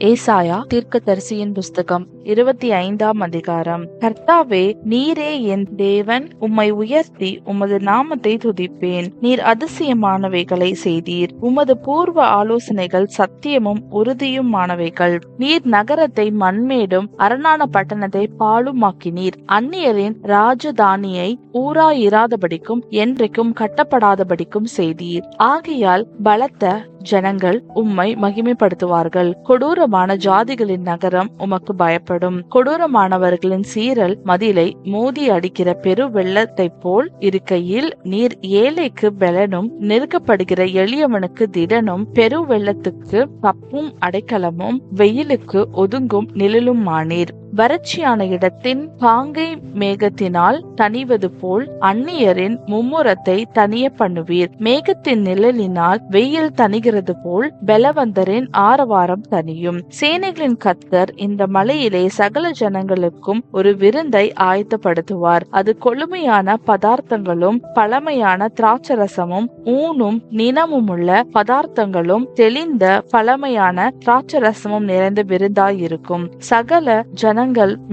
ஏசாயா தீர்க்கதரிசியின் புஸ்தகம் 25ஆம் அதிகாரம். கர்த்தாவே, நீரே என் தேவன், உம்மை உயர்த்தி உமது நாமத்தை துதிப்பேன். நீர் அதிசயமானவைகளை செய்தீர். உமது பூர்வ ஆலோசனைகள் சத்தியமும் உறுதியுமானவைகள். நீர் நகரத்தை மண்மேடும் அரணான பட்டணத்தை பாழுமாக்கினீர். அந்நியரின் ராஜதானியை ஊராயிராதபடிக்கும் என்றைக்கும் கட்டப்படாதபடிக்கும் செய்தீர். ஆகையால் பலத்த ஜனங்கள் உம்மை மகிமைப்படுத்துவார்கள். கொடூரமான ஜாதிகளின் நகரம் உமக்கு பயப்படும். கொடூரமானவர்களின் சீரல் மதிலை மோதி அடிக்கிற பெரு வெள்ளத்தை போல் இருக்கையில், நீர் ஏழைக்கு பெலனும் நெருக்கப்படுகிற எளியவனுக்கு திடனும் பெரு வெள்ளத்துக்கு தப்பும் அடைக்கலமும் வெயிலுக்கு ஒதுங்கும் நிழலும் ஆனீர். வறட்சியான இடத்தின் பாங்கை மேகத்தினால் தணிவது போல் அந்நியரின் மும்முரத்தை தனிய பண்ணுவீர். மேகத்தின் நிழலினால் வெயில் தணிகிறது போல் பலவந்தரின் ஆரவாரம் தனியும். சேனைகளின் கர்த்தர் இந்த மலையிலே சகல ஜனங்களுக்கும் ஒரு விருந்தை ஆயத்தப்படுத்துவார். அது கொழுமையான பதார்த்தங்களும் பழமையான திராட்சரசமும் ஊனும் நினமுமுள்ள பதார்த்தங்களும் தெளிந்த பழமையான திராட்சரசமும் நிறைந்த விருந்தாயிருக்கும். சகல ஜனங்கள்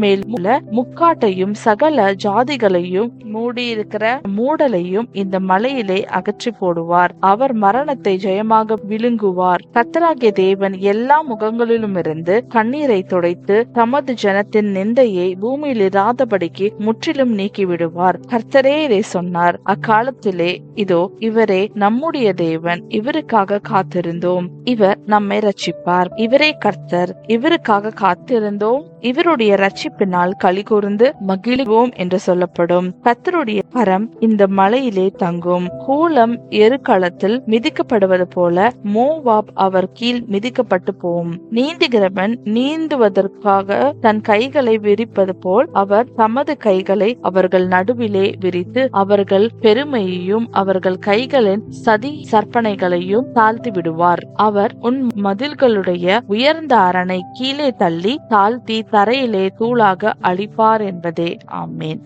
மேல் உள்ள முக்காட்டையும் சகல ஜாதிகளையும் மூடியிருக்கிற மூடலையும் இந்த மலையிலே அகற்றி போடுவார். அவர் மரணத்தை ஜெயமாக விழுங்குவார். கர்த்தராகிய தேவன் எல்லா முகங்களிலும் இருந்து கண்ணீரை துடைத்து தமது ஜனத்தின் நிந்தையை பூமியில் இராதபடிக்கு முற்றிலும் நீக்கிவிடுவார். கர்த்தரே இதை சொன்னார். அக்காலத்திலே, இதோ இவரே நம்முடைய தேவன், இவருக்காக காத்திருந்தோம், இவர் நம்மை ரட்சிப்பார். இவரே கர்த்தர், இவருக்காக காத்திருந்தோம், இவருடைய ரட்சிப்பினால் களி கூர்ந்து மகிழ்வோம் என்று சொல்லப்படும். கர்த்தருடைய கரம் இந்த மலையிலே தங்கும். கூலம் எருக்களத்தில் மிதிக்கப்படுவது போல மோவாப் அவர் கீழ் மிதிக்கப்பட்டு போம். நீந்துகிறவன் நீந்துவதற்காக தன் கைகளை விரிப்பது போல் அவர் தமது கைகளை அவர்கள் நடுவிலே விரித்து அவர்கள் பெருமையையும் அவர்கள் கைகளின் சதி சற்பனைகளையும் தாழ்த்தி விடுவார். அவர் உன் மதில்களுடைய உயர்ந்த அரணை கீழே தள்ளி தாழ்த்தி தரையிலே தூளாக அழிப்பார் என்பதே. ஆமேன்.